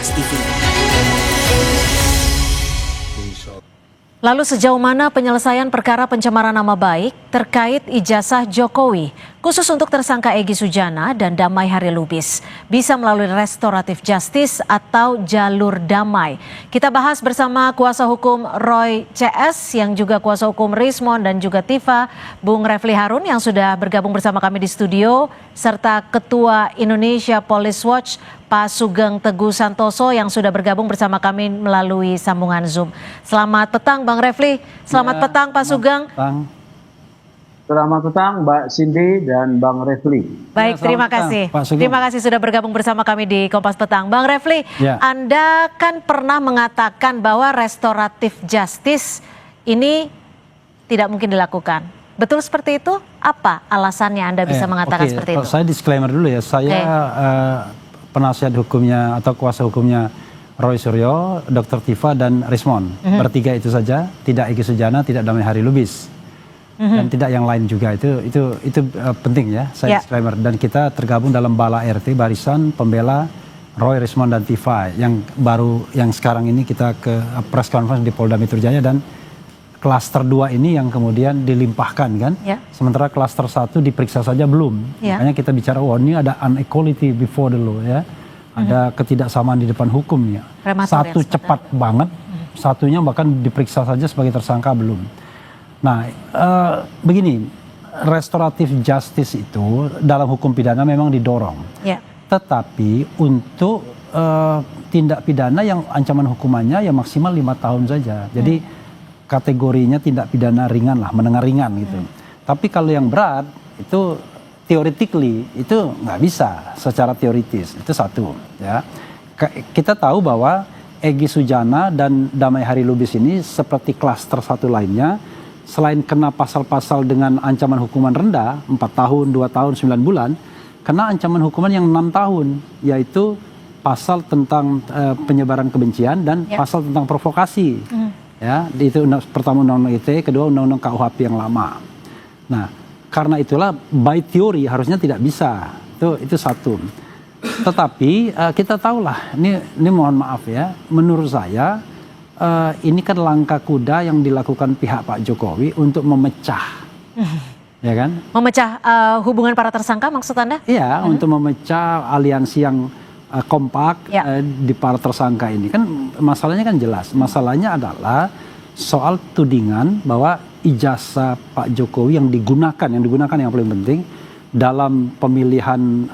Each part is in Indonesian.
Kompas TV. Lalu sejauh mana penyelesaian perkara pencemaran nama baik terkait ijazah Jokowi, khusus untuk tersangka Egy Sujana dan Damai Hari Lubis, bisa melalui restoratif justice atau jalur damai? Kita bahas bersama kuasa hukum Roy CS yang juga kuasa hukum Rismon dan juga Tifa, Bung Refli Harun yang sudah bergabung bersama kami di studio, serta Ketua Indonesia Police Watch Pak Sugeng Teguh Santoso yang sudah bergabung bersama kami melalui sambungan Zoom. Selamat petang Bang Refli, selamat petang Pak Sugeng. Selamat petang Mbak Cindy dan Bang Refli. Baik, terima kasih. Terima kasih sudah bergabung bersama kami di Kompas Petang. Bang Refli, Anda kan pernah mengatakan bahwa restoratif justice ini tidak mungkin dilakukan. Betul seperti itu? Apa alasannya Anda bisa mengatakan seperti itu? Saya disclaimer dulu ya, saya penasihat hukumnya atau kuasa hukumnya Roy Suryo, Dr. Tifa dan Rismon. Bertiga itu saja, tidak Egy Sujana, tidak Damai Hari Lubis. Dan tidak yang lain juga, itu penting ya, saya disclaimer. Dan kita tergabung dalam Bala RT, Barisan Pembela Roy, Rismon dan Tifa yang sekarang ini kita ke press conference di Polda Metro Jaya, dan klaster 2 ini yang kemudian dilimpahkan kan. Sementara klaster 1 diperiksa saja belum. Makanya kita bicara, ini ada inequality before the law ya. Ada ketidaksamaan di depan hukum ya. Satu cepat banget, satunya bahkan diperiksa saja sebagai tersangka belum. Nah, begini, restoratif justice itu dalam hukum pidana memang didorong. Tetapi untuk tindak pidana yang ancaman hukumannya ya maksimal 5 tahun saja. Jadi kategorinya tindak pidana ringan lah, menengah ringan gitu. Tapi kalau yang berat itu theoretically itu nggak bisa secara teoritis, itu satu ya. Kita tahu bahwa Egy Sujana dan Damai Hari Lubis ini seperti klaster 1 lainnya, selain kena pasal-pasal dengan ancaman hukuman rendah 4 tahun, 2 tahun, 9 bulan, kena ancaman hukuman yang 6 tahun, yaitu pasal tentang penyebaran kebencian dan pasal tentang provokasi. Ya, itu pertama undang-undang ITE, kedua undang-undang KUHP yang lama. Nah, karena itulah by theory harusnya tidak bisa. Itu satu. Tetapi kita tahulah, ini mohon maaf ya, menurut saya ini kan langkah kuda yang dilakukan pihak Pak Jokowi untuk memecah, ya kan? Memecah hubungan para tersangka maksud Anda? Iya, untuk memecah aliansi yang kompak di para tersangka ini. Kan masalahnya kan jelas. Masalahnya adalah soal tudingan bahwa ijazah Pak Jokowi yang digunakan yang paling penting dalam pemilihan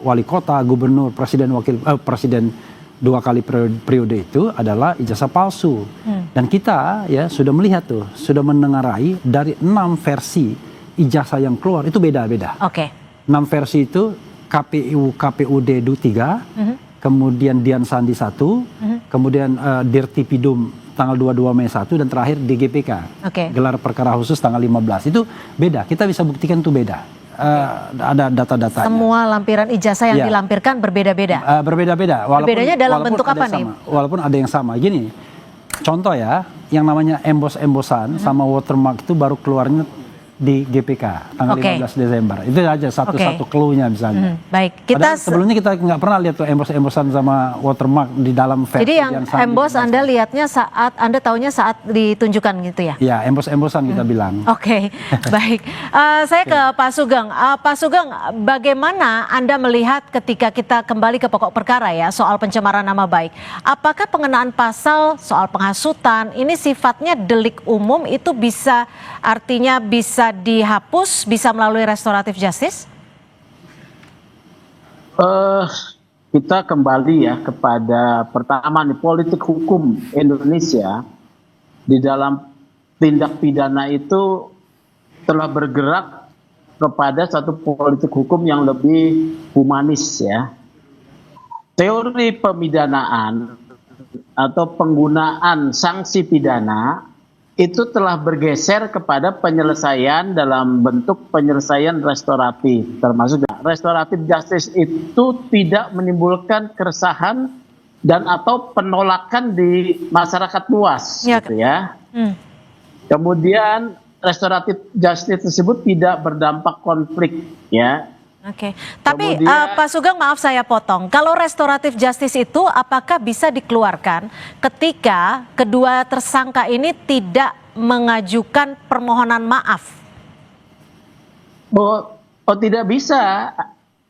wali kota, gubernur, presiden 2 kali periode itu adalah ijazah palsu. Dan kita ya sudah melihat sudah mendengarai dari 6 versi ijazah yang keluar itu beda-beda. 6 versi itu KPUD 3, kemudian Dian Sandi 1, kemudian Dirtipidum tanggal 22 Mei 1, dan terakhir DGPK, gelar perkara khusus tanggal 15. Itu beda, kita bisa buktikan itu beda. Ada data-datanya. Semua lampiran ijazah yang dilampirkan berbeda-beda? Berbeda-beda. Berbedanya dalam bentuk apa nih? Walaupun ada yang sama. Gini, contoh ya, yang namanya embos-embosan sama watermark itu baru keluarnya di GPK tanggal 15 Desember. Itu aja satu clue-nya misalnya. Baik, sebelumnya kita nggak pernah lihat tuh embos-embosan sama watermark di dalam versi. Jadi yang embos Anda lihatnya saat Anda taunya saat ditunjukkan gitu ya? Ya, embos-embosan kita bilang. Baik. Saya ke Pak Sugeng. Pak Sugeng, bagaimana Anda melihat ketika kita kembali ke pokok perkara ya soal pencemaran nama baik? Apakah pengenaan pasal soal penghasutan ini sifatnya delik umum, itu bisa artinya bisa dihapus, bisa melalui restoratif justice? Kita kembali ya kepada pertama nih, politik hukum Indonesia di dalam tindak pidana itu telah bergerak kepada satu politik hukum yang lebih humanis ya. Teori pemidanaan atau penggunaan sanksi pidana itu telah bergeser kepada penyelesaian dalam bentuk penyelesaian restoratif, termasuk restoratif justice itu tidak menimbulkan keresahan dan atau penolakan di masyarakat luas, gitu ya. Kemudian restoratif justice tersebut tidak berdampak konflik, ya. Oke, tapi Kemudian- Pak Sugeng, maaf saya potong. Kalau restoratif justice itu apakah bisa dikeluarkan ketika kedua tersangka ini tidak mengajukan permohonan maaf? Tidak bisa.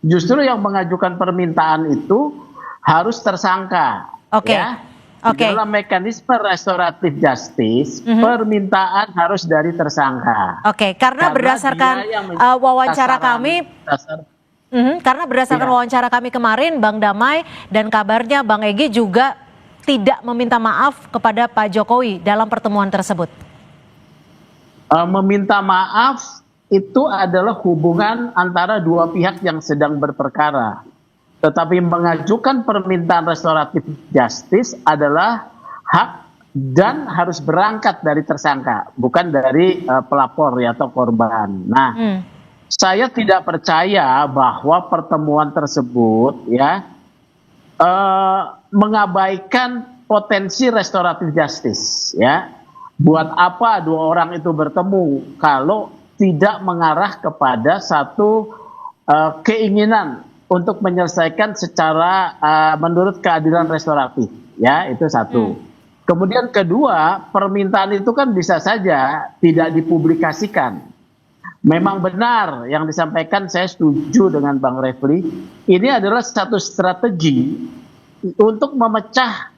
Justru yang mengajukan permintaan itu harus tersangka. Oke. Ya. Oke. Dalam mekanisme restoratif justice, permintaan harus dari tersangka. Oke, karena berdasarkan dia yang wawancara sasaran- kami, dasar- karena berdasarkan Iya. wawancara kami kemarin, Bang Damai dan kabarnya Bang Egy juga tidak meminta maaf kepada Pak Jokowi dalam pertemuan tersebut. Meminta maaf itu adalah hubungan antara dua pihak yang sedang berperkara. Tetapi mengajukan permintaan restoratif justice adalah hak dan harus berangkat dari tersangka, bukan dari pelapor ya, atau korban. Nah, saya tidak percaya bahwa pertemuan tersebut ya mengabaikan potensi restoratif justice ya. Buat apa dua orang itu bertemu kalau tidak mengarah kepada satu keinginan untuk menyelesaikan secara menurut keadilan restoratif, ya, itu satu. Kemudian kedua, permintaan itu kan bisa saja tidak dipublikasikan. Memang benar yang disampaikan, saya setuju dengan Bang Refli, ini adalah satu strategi untuk memecah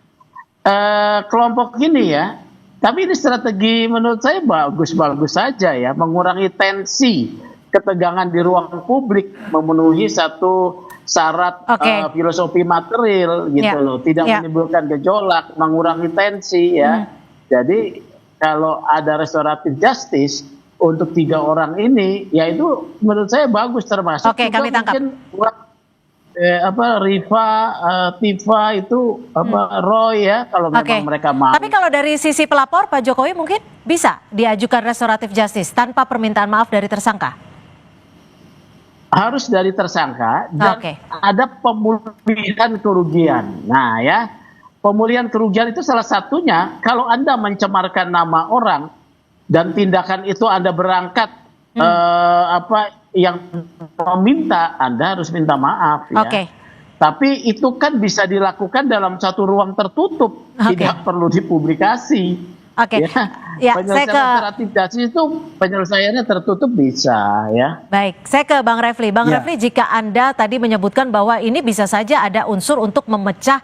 kelompok ini ya. Tapi ini strategi menurut saya bagus-bagus saja ya, mengurangi tensi ketegangan di ruang publik, memenuhi satu syarat filosofi material gitu loh, tidak menimbulkan gejolak, mengurangi tensi ya. Jadi kalau ada restoratif justice untuk 3 orang ini, ya itu menurut saya bagus, termasuk Oke, kami tangkap. mungkin buat Rifa, Tifa itu Roy ya, kalau memang mereka mau. Tapi kalau dari sisi pelapor Pak Jokowi mungkin bisa diajukan restoratif justice tanpa permintaan maaf dari tersangka. Harus dari tersangka dan ada pemulihan kerugian. Nah ya, pemulihan kerugian itu salah satunya kalau Anda mencemarkan nama orang dan tindakan itu Anda berangkat yang meminta, Anda harus minta maaf ya. Tapi itu kan bisa dilakukan dalam satu ruang tertutup, tidak perlu dipublikasi. Ya, penyelesaian restoratif justice itu penyelesaiannya tertutup bisa ya. Baik, saya ke Bang Refli. Bang Refli, jika Anda tadi menyebutkan bahwa ini bisa saja ada unsur untuk memecah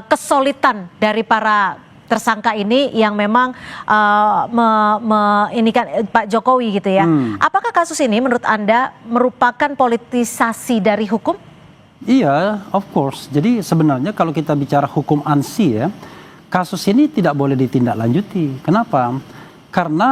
kesulitan dari para tersangka ini yang memang ini kan Pak Jokowi gitu ya. Apakah kasus ini menurut Anda merupakan politisasi dari hukum? Iya, of course. Jadi sebenarnya kalau kita bicara hukum ANSI ya, kasus ini tidak boleh ditindaklanjuti. Kenapa? Karena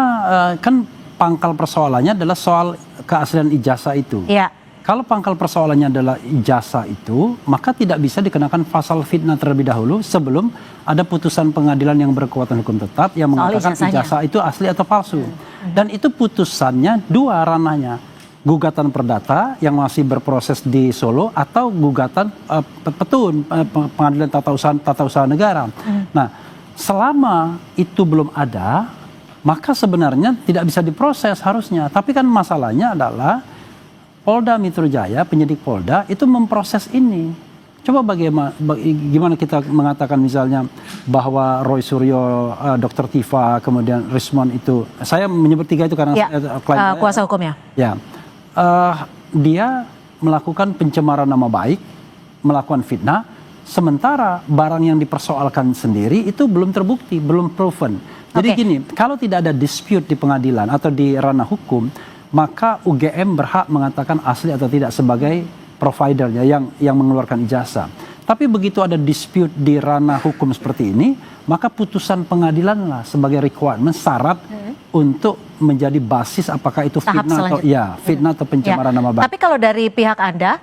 kan pangkal persoalannya adalah soal keaslian ijazah itu. Iya. Kalau pangkal persoalannya adalah ijazah itu, maka tidak bisa dikenakan pasal fitnah terlebih dahulu sebelum ada putusan pengadilan yang berkekuatan hukum tetap yang mengatakan ijazah itu asli atau palsu. Dan itu putusannya 2 ranahnya. Gugatan perdata yang masih berproses di Solo atau gugatan petun pengadilan tata usaha negara. Nah, selama itu belum ada, maka sebenarnya tidak bisa diproses harusnya. Tapi kan masalahnya adalah Polda Metro Jaya, penyidik Polda itu memproses ini. Coba gimana kita mengatakan misalnya bahwa Roy Suryo, Dr. Tifa, kemudian Rismon itu, saya menyebut 3 itu karena kuasa hukumnya. Ya. Dia melakukan pencemaran nama baik, melakukan fitnah, sementara barang yang dipersoalkan sendiri itu belum terbukti, belum proven. Jadi gini, kalau tidak ada dispute di pengadilan atau di ranah hukum, maka UGM berhak mengatakan asli atau tidak sebagai providernya yang mengeluarkan ijazah. Tapi begitu ada dispute di ranah hukum seperti ini, maka putusan pengadilan lah sebagai requirement, syarat untuk menjadi basis apakah itu fitnah atau pencemaran nama baik. Tapi kalau dari pihak Anda,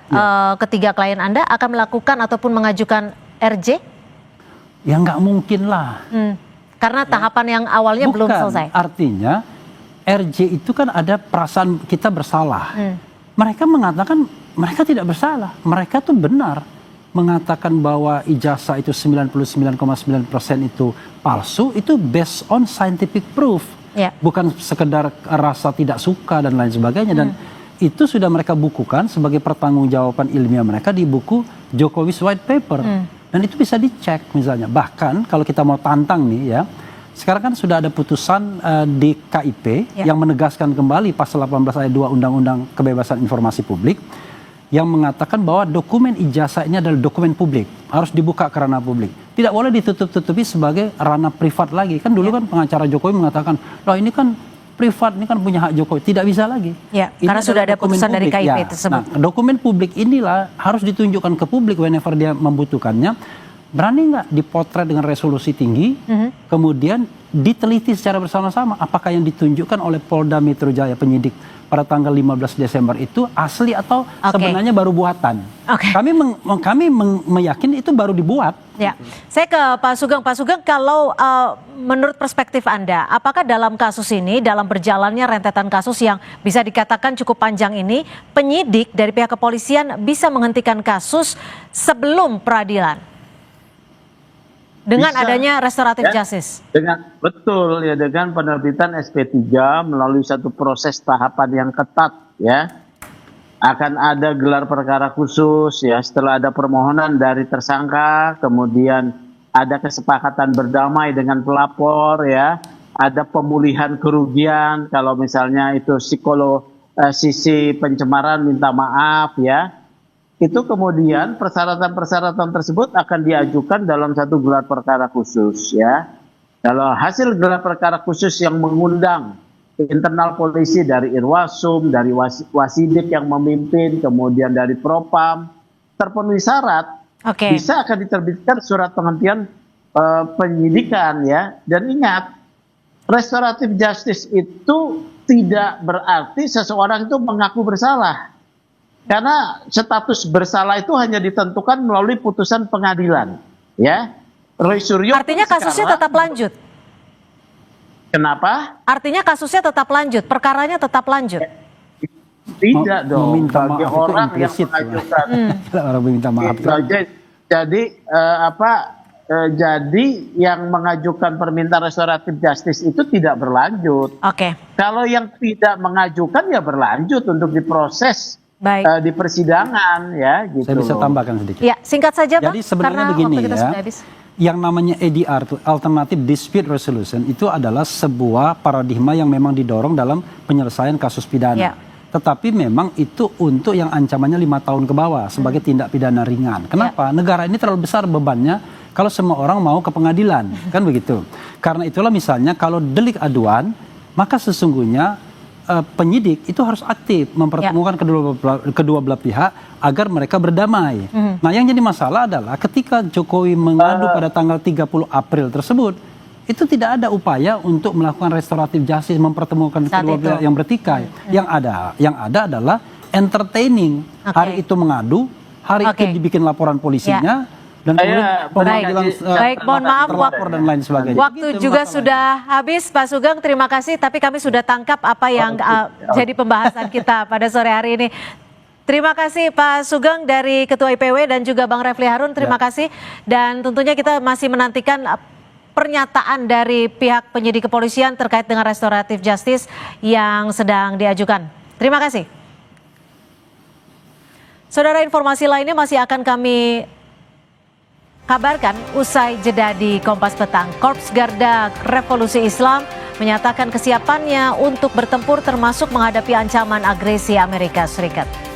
ketiga klien Anda akan melakukan ataupun mengajukan RJ? Ya nggak mungkin lah. Karena tahapan yang awalnya belum selesai. Artinya RJ itu kan ada perasaan kita bersalah. Mereka mengatakan mereka tidak bersalah. Mereka tuh benar mengatakan bahwa ijazah itu 99,9% itu palsu, itu based on scientific proof. Bukan sekedar rasa tidak suka dan lain sebagainya. Dan itu sudah mereka bukukan sebagai pertanggungjawaban ilmiah mereka di buku Jokowi's White Paper. Dan itu bisa dicek misalnya. Bahkan kalau kita mau tantang nih ya, sekarang kan sudah ada putusan di KIP yang menegaskan kembali pasal 18 ayat 2 Undang-Undang Kebebasan Informasi Publik yang mengatakan bahwa dokumen ijazah ini adalah dokumen publik, harus dibuka ke ranah publik. Tidak boleh ditutup-tutupi sebagai ranah privat lagi. Kan dulu kan pengacara Jokowi mengatakan, loh ini kan privat, ini kan punya hak Jokowi. Tidak bisa lagi. Ya, Ini karena sudah ada dokumen putusan dari publik. KIP Ya, tersebut. nah, dokumen publik inilah harus ditunjukkan ke publik whenever dia membutuhkannya. Berani nggak dipotret dengan resolusi tinggi, kemudian diteliti secara bersama-sama apakah yang ditunjukkan oleh Polda Metro Jaya penyidik pada tanggal 15 Desember itu asli atau sebenarnya baru buatan. Kami meyakini itu baru dibuat. Ya, saya ke Pak Sugeng. Pak Sugeng, kalau menurut perspektif Anda, apakah dalam kasus ini, dalam berjalannya rentetan kasus yang bisa dikatakan cukup panjang ini, penyidik dari pihak kepolisian bisa menghentikan kasus sebelum peradilan? Dengan Bisa, adanya restoratif justice. Betul ya, dengan penerbitan SP3 melalui satu proses tahapan yang ketat ya. Akan ada gelar perkara khusus ya, setelah ada permohonan dari tersangka, kemudian ada kesepakatan berdamai dengan pelapor ya, ada pemulihan kerugian kalau misalnya itu sisi pencemaran minta maaf ya. Itu kemudian persyaratan-persyaratan tersebut akan diajukan dalam satu gelar perkara khusus ya. Kalau hasil gelar perkara khusus yang mengundang internal polisi dari Irwasum, dari Wasidik yang memimpin, kemudian dari Propam, terpenuhi syarat, bisa akan diterbitkan surat penghentian penyidikan ya. Dan ingat, restoratif justice itu tidak berarti seseorang itu mengaku bersalah. Karena status bersalah itu hanya ditentukan melalui putusan pengadilan, ya. Roy Suryo. Artinya kasusnya tetap lanjut. Kenapa? Artinya kasusnya tetap lanjut, perkaranya tetap lanjut. Tidak dong. Meminta Bagi maaf orang itu yang implisit, mengajukan. Orang meminta maaf. Jadi yang mengajukan permintaan restoratif justice itu tidak berlanjut. Kalau yang tidak mengajukan ya berlanjut untuk diproses. Di persidangan ya gitu. Saya bisa tambahkan sedikit. Ya, singkat saja Bang. Jadi sebenarnya begini ya, yang namanya ADR, Alternative Dispute Resolution, itu adalah sebuah paradigma yang memang didorong dalam penyelesaian kasus pidana. Tetapi memang itu untuk yang ancamannya 5 tahun ke bawah sebagai tindak pidana ringan. Kenapa? Negara ini terlalu besar bebannya kalau semua orang mau ke pengadilan, kan begitu. Karena itulah misalnya kalau delik aduan, maka sesungguhnya penyidik itu harus aktif mempertemukan kedua belah pihak agar mereka berdamai. Nah, yang jadi masalah adalah ketika Jokowi mengadu pada tanggal 30 April tersebut, itu tidak ada upaya untuk melakukan restoratif justice, mempertemukan kedua belah yang bertikai. Yang ada adalah entertaining. Hari itu mengadu, hari itu dibikin laporan polisinya. Dan mohon maaf dan lain sebagainya. Waktu juga sudah habis Pak Sugeng, terima kasih, tapi kami sudah tangkap apa yang jadi pembahasan kita pada sore hari ini. Terima kasih Pak Sugeng dari Ketua IPW dan juga Bang Refli Harun, terima kasih. Dan tentunya kita masih menantikan pernyataan dari pihak penyidik kepolisian terkait dengan restoratif justice yang sedang diajukan. Terima kasih. Saudara, informasi lainnya masih akan kami kabarkan usai jeda di Kompas Petang. Korps Garda Revolusi Islam menyatakan kesiapannya untuk bertempur termasuk menghadapi ancaman agresi Amerika Serikat.